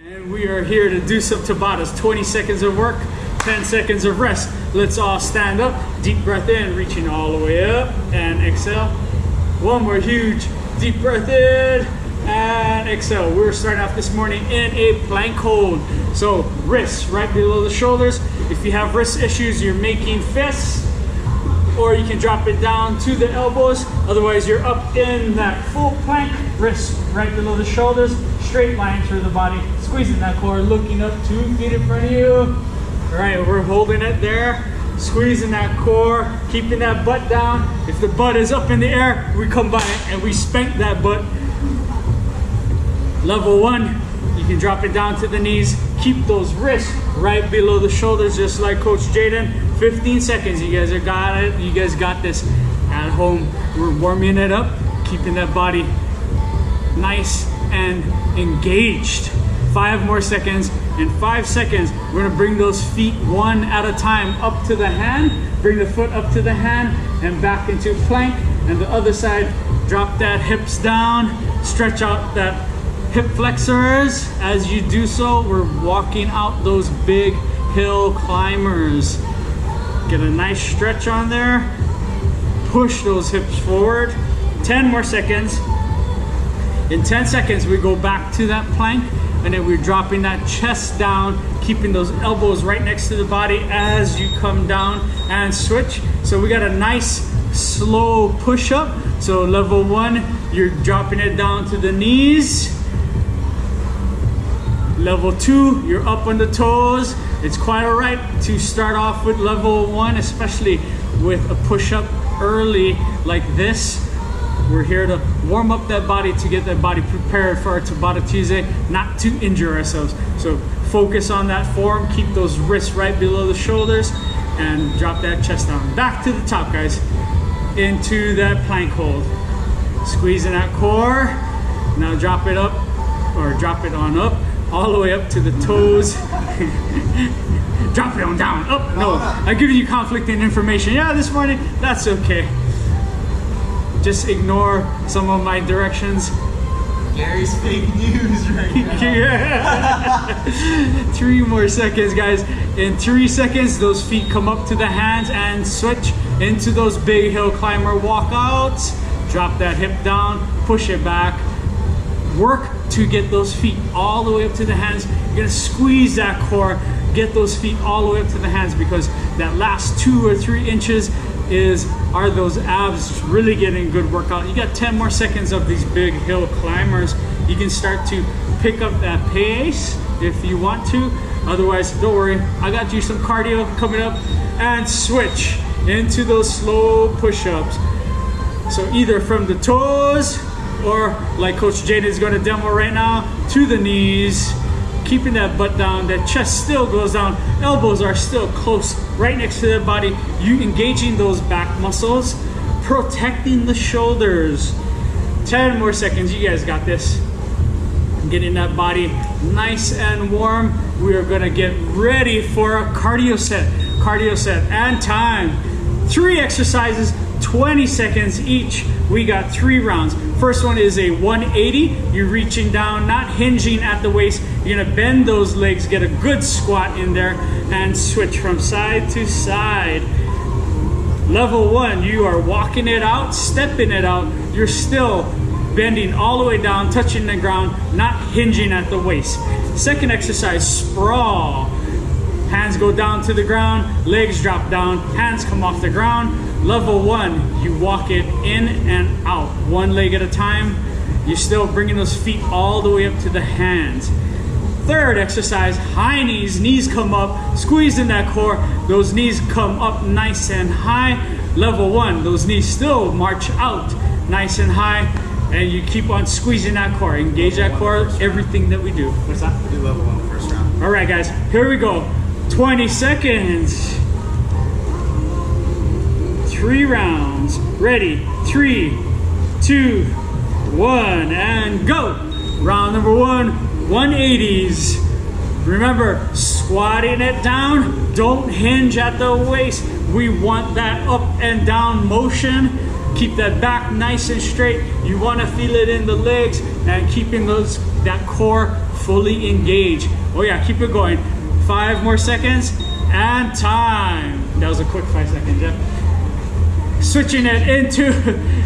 And we are here to do some Tabatas. 20 seconds of work, 10 seconds of rest. Let's all stand up, deep breath in, reaching all the way up, and exhale. One more huge deep breath in, and exhale. We're starting off this morning in a plank hold. So wrists right below the shoulders. If you have wrist issues, you're making fists, or you can drop it down to the elbows. Otherwise, you're up in that full plank, wrists right below the shoulders, straight line through the body, squeezing that core, looking up 2 feet in front of you. All right, we're holding it there, squeezing that core, keeping that butt down. If the butt is up in the air, we come by and we spank that butt. Level 1, you can drop it down to the knees. Keep those wrists right below the shoulders, just like Coach Jaden. 15 seconds, you guys got it. You guys got this at home. We're warming it up, keeping that body nice and engaged. 5 more seconds. In 5 seconds, we're gonna bring those feet one at a time up to the hand. Bring the foot up to the hand and back into plank. And the other side, drop that hips down, stretch out that hip flexors. As you do so, we're walking out those big hill climbers. Get a nice stretch on there. Push those hips forward. 10 more seconds. In 10 seconds, we go back to that plank, and then we're dropping that chest down, keeping those elbows right next to the body as you come down and switch. So we got a nice slow push up. So level 1, you're dropping it down to the knees. Level 2, you're up on the toes. It's quite all right to start off with level 1, especially with a push-up early like this. We're here to warm up that body, to get that body prepared for our Tabata Tuesday, not to injure ourselves. So focus on that form, keep those wrists right below the shoulders, and drop that chest down. Back to the top, guys, into that plank hold. Squeezing that core. Now drop it up, or drop it on up, all the way up to the toes. Drop it on down, up. No, I'm giving you conflicting information. Yeah, this morning, that's okay. Just ignore some of my directions. Gary's fake news right now. Yeah. 3 more seconds, guys. In 3 seconds, those feet come up to the hands and switch into those big hill climber walkouts. Drop that hip down, push it back. Work to get those feet all the way up to the hands. You're gonna squeeze that core, get those feet all the way up to the hands, because that last 2 or 3 inches are those abs really getting good workout. You got 10 more seconds of these big hill climbers. You can start to pick up that pace if you want to. Otherwise, don't worry, I got you some cardio coming up. And switch into those slow push-ups. So either from the toes, or like Coach Jaden is going to demo right now, to the knees, keeping that butt down, that chest still goes down, elbows are still close, right next to the body. You engaging those back muscles, protecting the shoulders. 10 more seconds, you guys got this. Getting that body nice and warm. We are gonna get ready for a cardio set. And time. 3 exercises, 20 seconds each. We got 3 rounds. First one is a 180. You're reaching down, not hinging at the waist. You're gonna bend those legs, get a good squat in there, and switch from side to side. Level 1, you are walking it out, stepping it out. You're still bending all the way down, touching the ground, not hinging at the waist. Second exercise, sprawl. Hands go down to the ground, legs drop down, hands come off the ground. Level 1, you walk it in and out, 1 leg at a time. You're still bringing those feet all the way up to the hands. Third exercise, high knees, knees come up, squeezing that core. Those knees come up nice and high. Level 1, those knees still march out nice and high, and you keep on squeezing that core. Engage that core, everything that we do. What's that? We'll do level 1 the first round. All right, guys, here we go. 20 seconds. 3 rounds. Ready? 3, 2, 1, and go. Round number 1, 180s. Remember, squatting it down, don't hinge at the waist. We want that up and down motion. Keep that back nice and straight. You want to feel it in the legs and keeping that core fully engaged. Oh yeah, keep it going. 5 more seconds and time. That was a quick 5 seconds, yeah. Switching it into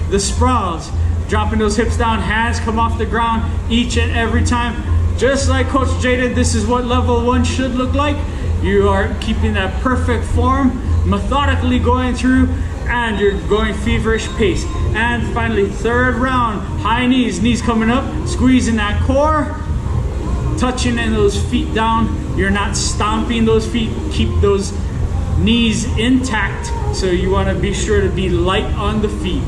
the sprawls. Dropping those hips down, hands come off the ground each and every time. Just like Coach Jaden, this is what level 1 should look like. You are keeping that perfect form, methodically going through, and you're going feverish pace. And finally, 3rd round, high knees coming up, squeezing that core, touching in those feet down. You're not stomping those feet, keep those knees intact. So you want to be sure to be light on the feet.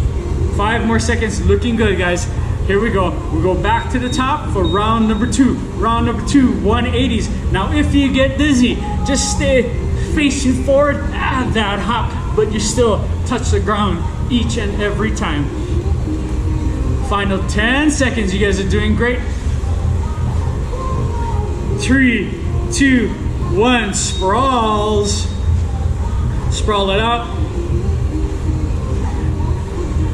5 more seconds, looking good, guys. Here we go. We go back to the top for round number 2. Round number 2, 180s. Now, if you get dizzy, just stay facing forward, add that hop, but you still touch the ground each and every time. Final 10 seconds. You guys are doing great. 3, 2, 1, sprawls. Sprawl it out.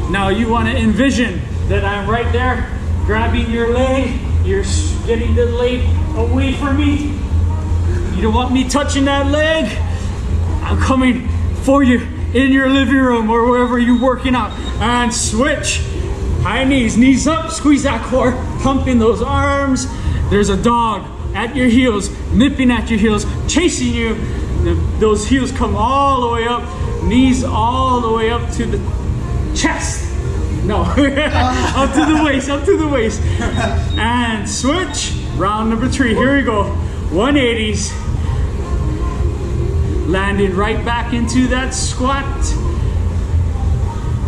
Now you want to envision that I'm right there, grabbing your leg. You're getting the leg away from me. You don't want me touching that leg. I'm coming for you in your living room or wherever you're working out. And switch. High knees up, squeeze that core, pumping those arms. There's a dog at your heels, nipping at your heels, chasing you. Those heels come all the way up, knees all the way up to the chest. No, up to the waist, up to the waist. And switch. Round number 3, here we go. 180s. Landing right back into that squat.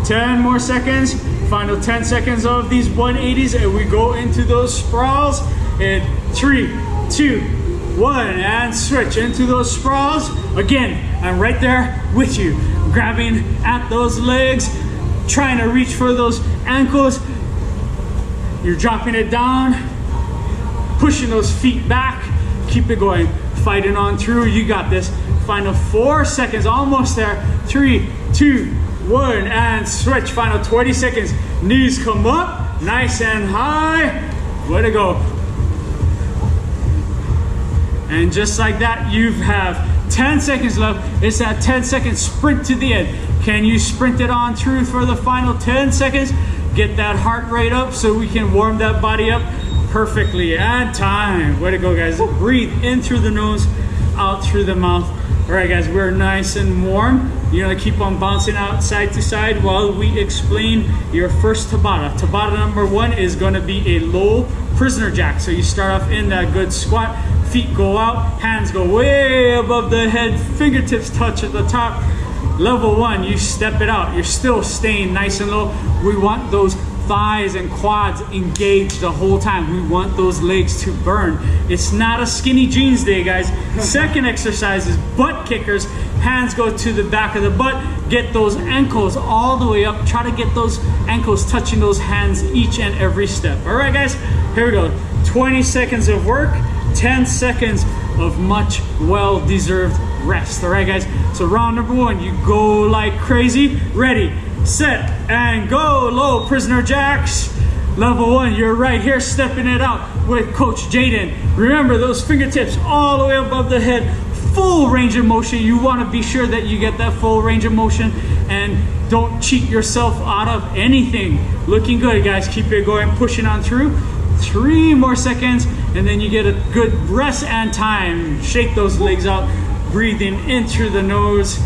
10 more seconds. Final 10 seconds of these 180s, and we go into those sprawls. In 3, 2, 1, and switch into those sprawls. Again, I'm right there with you, grabbing at those legs, trying to reach for those ankles. You're dropping it down, pushing those feet back. Keep it going, fighting on through. You got this. Final 4 seconds, almost there. 3, 2, 1, and switch. Final 20 seconds. Knees come up, nice and high. Way to go. And just like that, you have 10 seconds left. It's that 10-second sprint to the end. Can you sprint it on through for the final 10 seconds? Get that heart rate up so we can warm that body up perfectly. And time. Way to go, guys. Breathe in through the nose, out through the mouth. All right, guys, we're nice and warm. You're gonna keep on bouncing out side to side while we explain your first Tabata. Tabata number 1 is gonna be a low prisoner jack. So you start off in that good squat. Feet go out, hands go way above the head, fingertips touch at the top. Level 1, you step it out. You're still staying nice and low. We want those thighs and quads engaged the whole time. We want those legs to burn. It's not a skinny jeans day, guys. Second exercise is butt kickers. Hands go to the back of the butt. Get those ankles all the way up. Try to get those ankles touching those hands each and every step. All right, guys, here we go. 20 seconds of work. 10 seconds of much well-deserved rest. All right, guys, so round number 1, you go like crazy. Ready, set, and go. Low prisoner jacks. Level 1, you're right here stepping it out with Coach Jaden. Remember those fingertips all the way above the head, full range of motion. You want to be sure that you get that full range of motion and don't cheat yourself out of anything. Looking good, guys. Keep it going, pushing on through. 3 more seconds, and then you get a good rest and time. Shake those legs out, breathing in through the nose.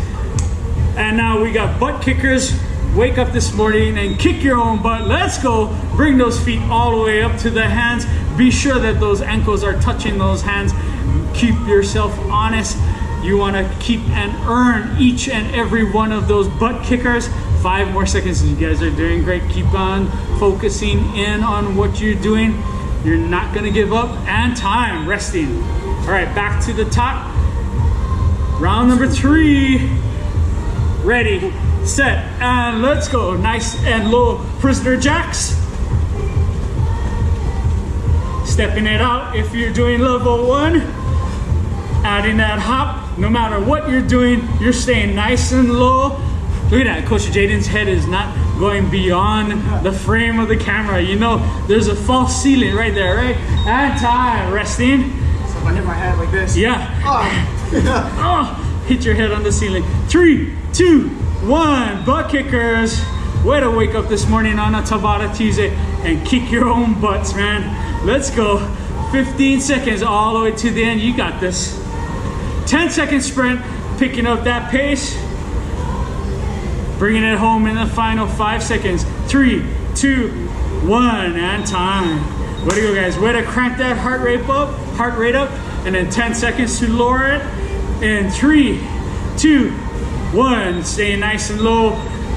And now we got butt kickers. Wake up this morning and kick your own butt. Let's go. Bring those feet all the way up to the hands. Be sure that those ankles are touching those hands. Keep yourself honest. You want to keep and earn each and every one of those butt kickers. 5 more seconds. You guys are doing great. Keep on focusing in on what you're doing. You're not going to give up. And time. Resting. All right, back to the top. Round number 3. Ready, set, and let's go. Nice and low prisoner jacks. Stepping it out if you're doing level 1. Adding that hop. No matter what you're doing, you're staying nice and low. Look at that. Coach Jaden's head is not going beyond the frame of the camera. You know, there's a false ceiling right there, right? And time, resting. So if I hit my head like this. Yeah. Oh. Oh, hit your head on the ceiling. 3, 2, 1, butt kickers. Way to wake up this morning on a Tabata Tuesday and kick your own butts, man. Let's go. 15 seconds all the way to the end. You got this. 10-second sprint, picking up that pace. Bringing it home in the final 5 seconds. 3, 2, 1, and time. Way to go, guys. Way to crank that heart rate up, and then 10 seconds to lower it. And 3, 2, 1. Stay nice and low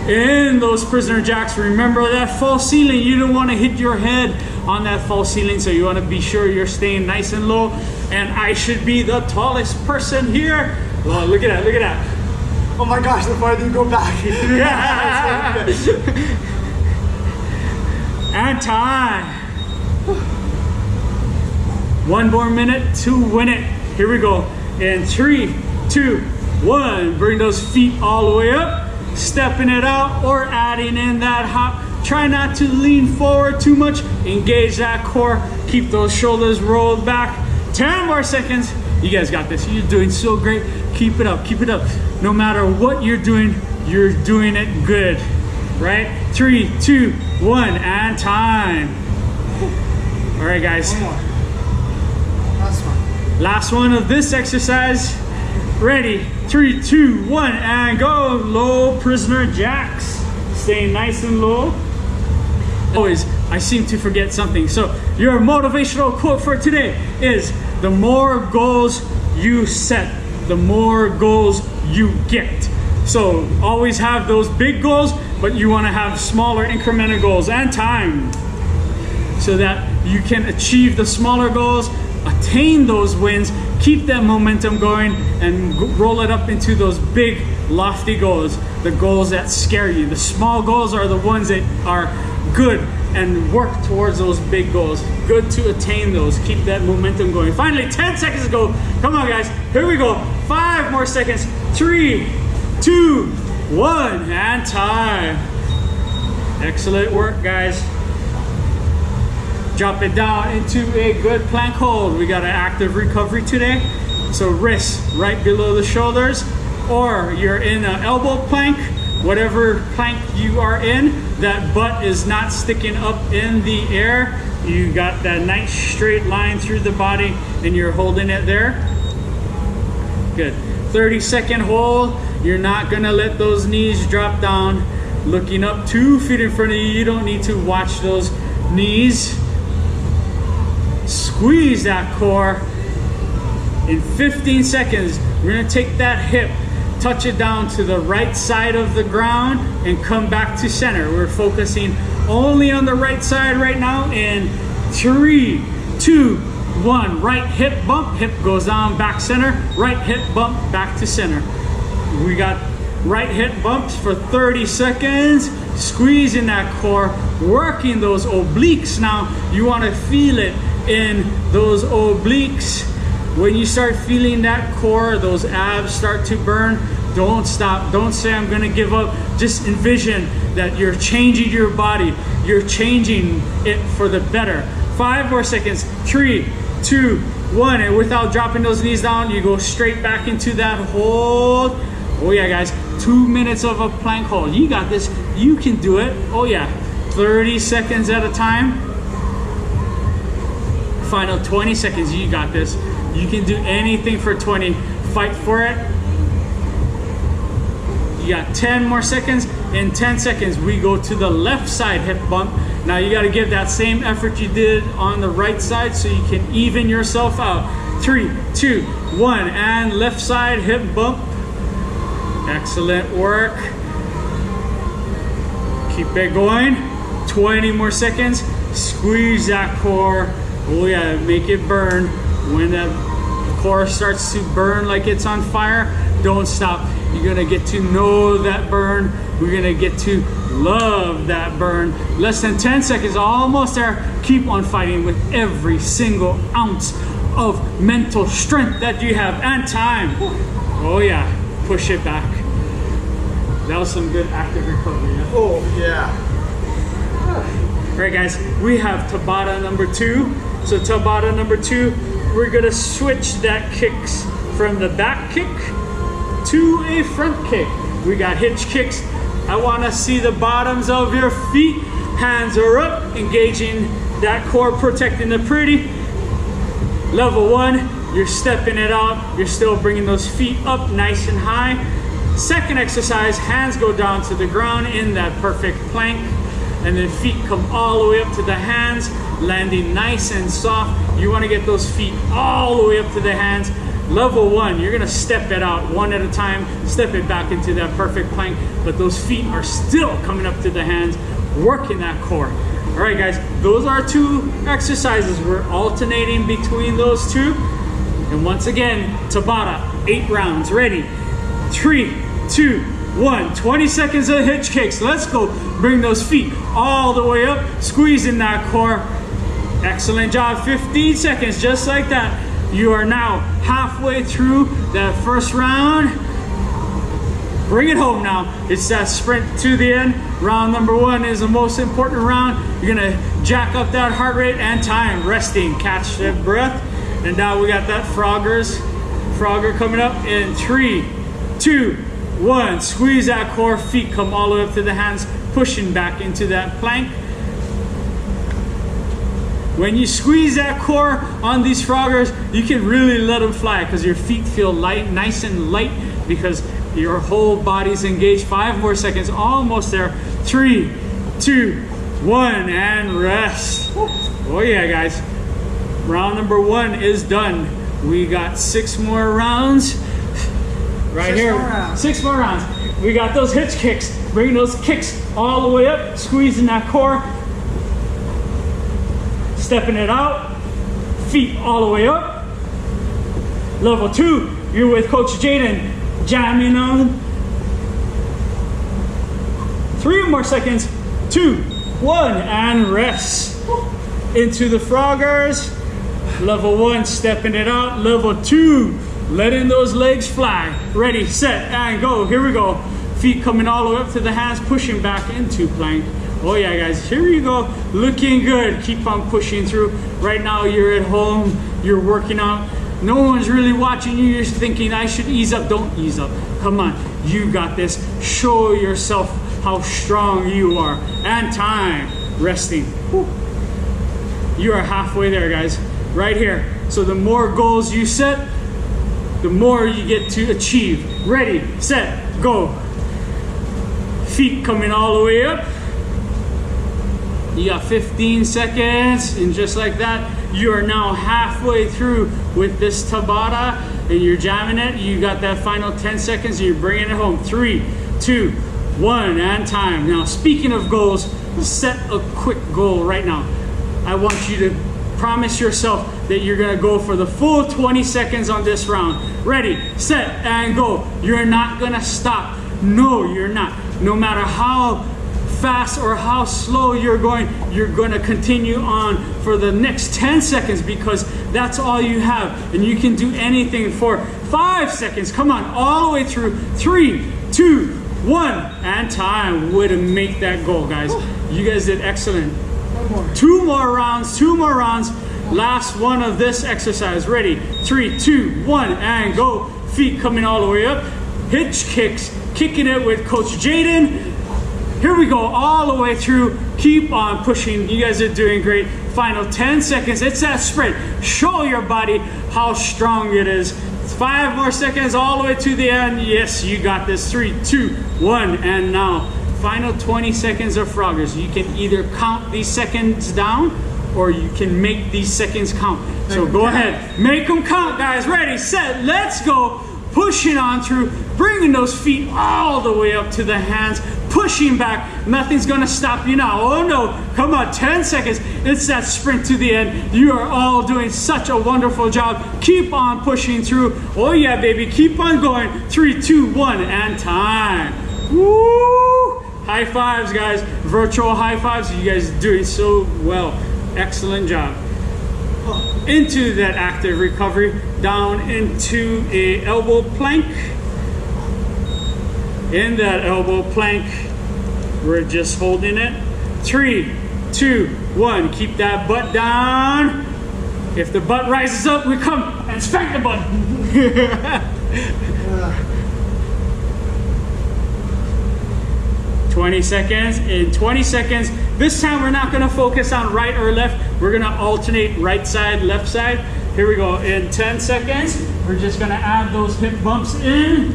in those prisoner jacks. Remember that false ceiling. You don't want to hit your head on that false ceiling, so you want to be sure you're staying nice and low. And I should be the tallest person here. Oh, look at that, look at that. Oh my gosh, the farther you go back. Yeah. And time. 1 more minute to win it. Here we go. In 3, 2, 1. Bring those feet all the way up. Stepping it out or adding in that hop. Try not to lean forward too much. Engage that core. Keep those shoulders rolled back. 10 more seconds. You guys got this. You're doing so great. Keep it up. Keep it up. No matter what you're doing it good. Right? 3, 2, 1, and time. All right, guys. One more. Last one. Last one of this exercise. Ready? 3, 2, 1, and go. Low prisoner jacks. Staying nice and low. Always, I seem to forget something. So your motivational quote for today is, the more goals you set, the more goals you get. So always have those big goals, but you want to have smaller incremental goals and time, so that you can achieve the smaller goals, attain those wins, keep that momentum going, and roll it up into those big lofty goals, the goals that scare you. The small goals are the ones that are good, and work towards those big goals. Good to attain those. Keep that momentum going. Finally, 10 seconds to go. Come on, guys. Here we go. 5 more seconds. 3, 2, 1, and time. Excellent work, guys. Drop it down into a good plank hold. We got an active recovery today. So wrists right below the shoulders, or you're in an elbow plank. Whatever plank you are in, that butt is not sticking up in the air. You got that nice straight line through the body, and you're holding it there. Good. 30-second hold. You're not gonna let those knees drop down. Looking up 2 feet in front of you. You don't need to watch those knees. Squeeze that core. In 15 seconds, we're gonna take that hip, touch it down to the right side of the ground, and come back to center. We're focusing only on the right side right now. In 3, 2, 1. Right hip bump, hip goes down, back center. Right hip bump, back to center. We got right hip bumps for 30 seconds. Squeezing that core, working those obliques. Now you want to feel it in those obliques. When you start feeling that core, those abs start to burn, don't stop. Don't say, I'm gonna give up. Just envision that you're changing your body. You're changing it for the better. 5 more seconds. 3, 2, 1. And without dropping those knees down, you go straight back into that hold. Oh yeah, guys. 2 minutes of a plank hold. You got this. You can do it. Oh yeah. 30 seconds at a time. Final 20 seconds. You got this. You can do anything for 20. Fight for it. You got 10 more seconds. In 10 seconds, we go to the left side hip bump. Now you got to give that same effort you did on the right side so you can even yourself out. 3, 2, 1, and left side hip bump. Excellent work. Keep it going. 20 more seconds. Squeeze that core. Oh yeah, make it burn. When the core starts to burn like it's on fire, don't stop. You're gonna get to know that burn. We're gonna get to love that burn. Less than 10 seconds, almost there. Keep on fighting with every single ounce of mental strength that you have, and time. Oh yeah, push it back. That was some good active recovery. Yeah? Oh, yeah. All right, guys, we have Tabata number 2. So Tabata number 2, we're gonna switch that kicks from the back kick to a front kick. We got hitch kicks. I wanna see the bottoms of your feet. Hands are up, engaging that core, protecting the pretty. Level 1, you're stepping it out. You're still bringing those feet up nice and high. Second exercise, hands go down to the ground in that perfect plank. And then feet come all the way up to the hands, landing nice and soft. You want to get those feet all the way up to the hands. Level 1, you're gonna step it out one at a time, step it back into that perfect plank, but those feet are still coming up to the hands, working that core. All right, guys, those are 2 exercises. We're alternating between those 2. And once again, Tabata, 8 rounds. Ready? 3, 2, 1. 20 seconds of hitch kicks. Let's go. Bring those feet all the way up, squeezing that core. Excellent job. 15 seconds, just like that. You are now halfway through that first round. Bring it home now. It's that sprint to the end. Round number 1 is the most important round. You're gonna jack up that heart rate and time. Resting, catch that breath. And now we got that Frogger coming up in 3, 2, 1. Squeeze that core, feet come all the way up to the hands, pushing back into that plank. When you squeeze that core on these Froggers, you can really let them fly because your feet feel light, nice and light, because your whole body's engaged. 5 more seconds, almost there. 3, 2, 1, and rest. Oh yeah, guys. Round number 1 is done. We got 6 more rounds. Right here. 6 more rounds. We got those hitch kicks. Bring those kicks all the way up, squeezing that core. Stepping it out. Feet all the way up. Level 2, you're with Coach Jaden. Jamming on. 3 more seconds. 2, 1, and rest. Into the Froggers. Level 1, stepping it out. Level 2, letting those legs fly. Ready, set, and go. Here we go. Feet coming all the way up to the hands, pushing back into plank. Oh yeah, guys, here you go. Looking good. Keep on pushing through. Right now, you're at home. You're working out. No one's really watching you. You're thinking, I should ease up. Don't ease up. Come on, you got this. Show yourself how strong you are. And time. Resting. Whew. You are halfway there, guys. Right here. So the more goals you set, the more you get to achieve. Ready, set, go. Feet coming all the way up. You got 15 seconds, and just like that, you are now halfway through with this Tabata, and you're jamming it. You got that final 10 seconds, and you're bringing it home. 3, 2, 1, and time. Now, speaking of goals, set a quick goal right now. I want you to promise yourself that you're gonna go for the full 20 seconds on this round. Ready, set, and go. You're not gonna stop. No, you're not. No matter how fast or how slow you're gonna continue on for the next 10 seconds, because that's all you have. And you can do anything for 5 seconds. Come on, all the way through. 3, 2, 1, and time. Way to make that goal, guys. You guys did excellent. 2 more rounds, 2 more rounds. Last one of this exercise. Ready, 3, 2, 1, and go. Feet coming all the way up. Hitch kicks, kicking it with Coach Jaden. Here we go, all the way through. Keep on pushing. You guys are doing great. Final 10 seconds. It's that sprint. Show your body how strong it is. 5 more seconds, all the way to the end. Yes, you got this. 3, 2, 1, and now. Final 20 seconds of Froggers. You can either count these seconds down, or you can make these seconds count. So go ahead, make them count, guys. Ready, set, let's go. Pushing on through, bringing those feet all the way up to the hands, pushing back. Nothing's gonna stop you now. Oh no, come on, 10 seconds. It's that sprint to the end. You are all doing such a wonderful job. Keep on pushing through. Oh yeah, baby, keep on going. 3, 2, 1, and time. Woo! High fives, guys. Virtual high fives. You guys are doing so well. Excellent job. Into that active recovery, down into a elbow plank. in that elbow plank. We're just holding it. 3, 2, 1. Keep that butt down. If the butt rises up, we come and spank the butt. 20 seconds. In 20 seconds, this time we're not gonna focus on right or left. We're gonna alternate right side, left side. Here we go. In 10 seconds, we're just gonna add those hip bumps in.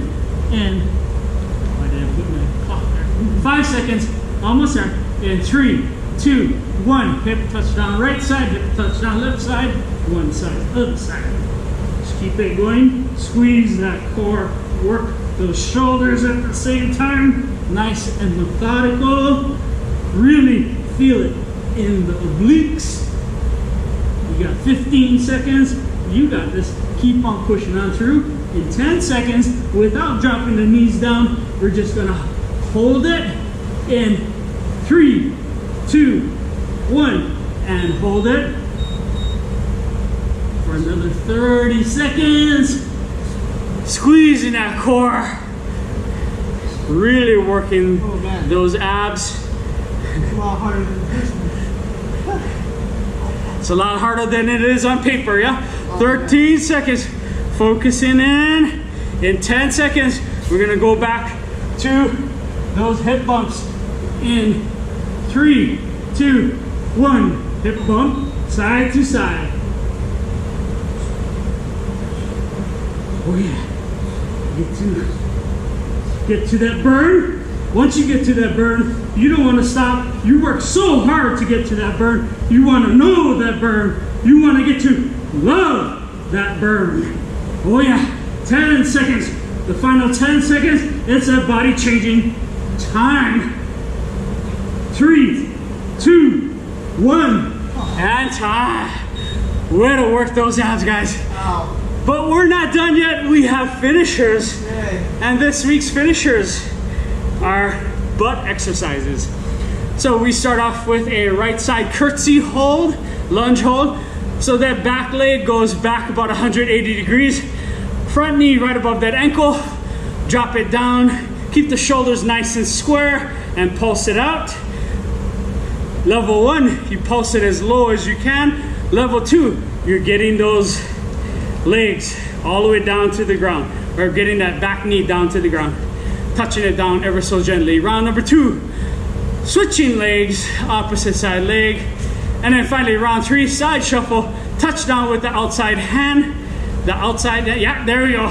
Why did I put my clock there? 5 seconds, almost there. In 3, 2, 1. Hip touchdown right side, hip touchdown left side, one side, other side. Just keep it going. Squeeze that core, work those shoulders at the same time. Nice and methodical. Really feel it in the obliques. You got 15 seconds. You got this. Keep on pushing on through. In 10 seconds, without dropping the knees down, we're just gonna hold it in 3, 2, 1, and hold it for another 30 seconds. Squeezing that core. Really working those abs. It's a lot harder than this one. It's a lot harder than it is on paper, yeah? 13 seconds. Focusing in. In 10 seconds, we're gonna go back to those hip bumps. In 3, 2, 1. Hip bump, side to side. Oh yeah. Get to that burn. Once you get to that burn, you don't want to stop. You work so hard to get to that burn. You want to know that burn. You want to get to love that burn. Oh yeah, 10 seconds. The final 10 seconds, it's a body changing time. 3, 2, 1, and time. Way to work those abs, guys. Ow. But we're not done yet. We have finishers. Yay. And this week's finishers are butt exercises. So we start off with a right side curtsy hold, lunge hold. So that back leg goes back about 180 degrees. Front knee right above that ankle. Drop it down. Keep the shoulders nice and square and pulse it out. Level 1, you pulse it as low as you can. Level 2, you're getting those legs all the way down to the ground, or getting that back knee down to the ground, touching it down ever so gently. Round number 2, switching legs, opposite side leg. And then finally round 3, side shuffle, touch down with the outside hand, the outside, yeah, there we go.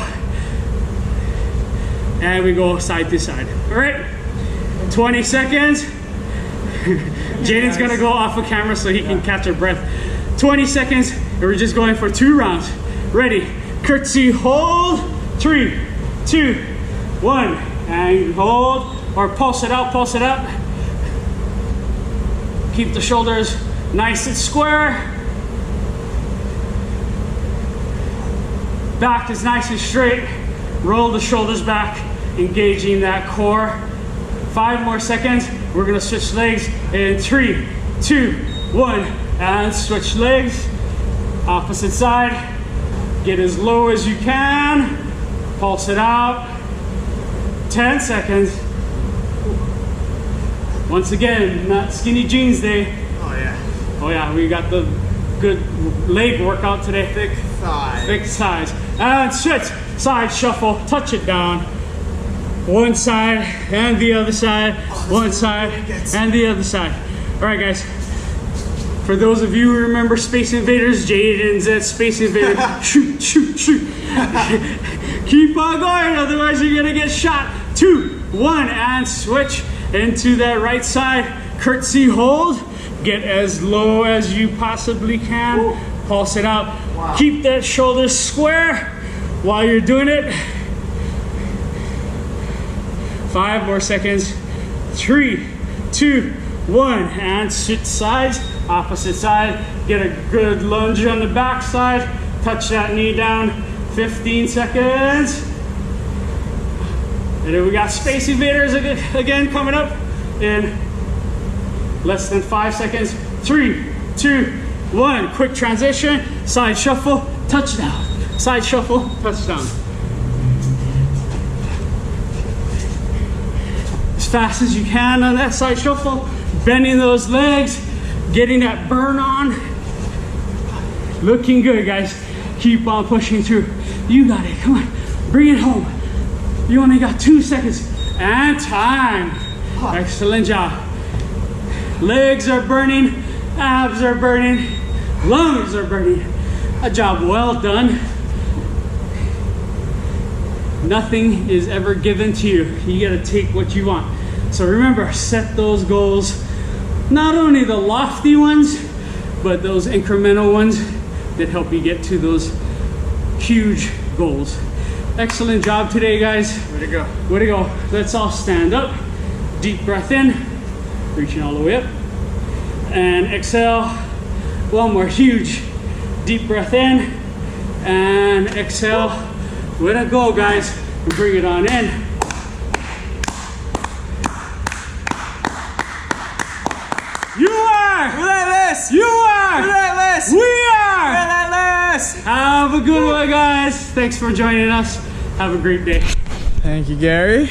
And we go side to side. All right, 20 seconds. Jaden's gonna go off of camera so he can catch her breath. 20 seconds, and we're just going for 2 rounds. Ready, curtsy hold, 3, 2, 1, and hold, or pulse it out, pulse it up. Keep the shoulders nice and square. Back is nice and straight. Roll the shoulders back, engaging that core. 5 more seconds. We're gonna switch legs in 3, 2, 1, and switch legs. Opposite side. Get as low as you can. Pulse it out. 10 seconds. Once again, not skinny jeans day. Oh yeah. Oh yeah, we got the good leg workout today. Thick thighs. Thick thighs. And switch. Side shuffle. Touch it down. One side and the other side. One side and the other side. All right, guys. For those of you who remember Space Invaders, Jaden's at Space Invaders. Shoot, shoot, shoot. Keep on going, otherwise you're gonna get shot. 2, 1, and switch into that right side. Curtsy hold. Get as low as you possibly can. Whoa. Pulse it out. Wow. Keep that shoulder square while you're doing it. 5 more seconds. 3, 2, 1, and switch sides. Opposite side. Get a good lunge on the back side. Touch that knee down. 15 seconds. And then we got Space Invaders again coming up in less than 5 seconds. 3, 2, 1. Quick transition. Side shuffle. Touchdown. Side shuffle. Touchdown. fast as you can on that side shuffle, bending those legs, getting that burn on. Looking good, guys. Keep on pushing through. You got it. Come on. Bring it home. You only got 2 seconds. And time. Excellent job. Legs are burning. Abs are burning. Lungs are burning. A job well done. Nothing is ever given to you. You got to take what you want. So remember, set those goals. Not only the lofty ones, but those incremental ones that help you get to those huge goals. Excellent job today, guys. Way to go. Way to go. Let's all stand up. Deep breath in, reaching all the way up. And exhale. One more huge deep breath in and exhale. Way to go, guys. And bring it on in. You are Relentless. You are Relentless. We are Relentless. Have a good one, guys. Thanks for joining us. Have a great day. Thank you, Gary.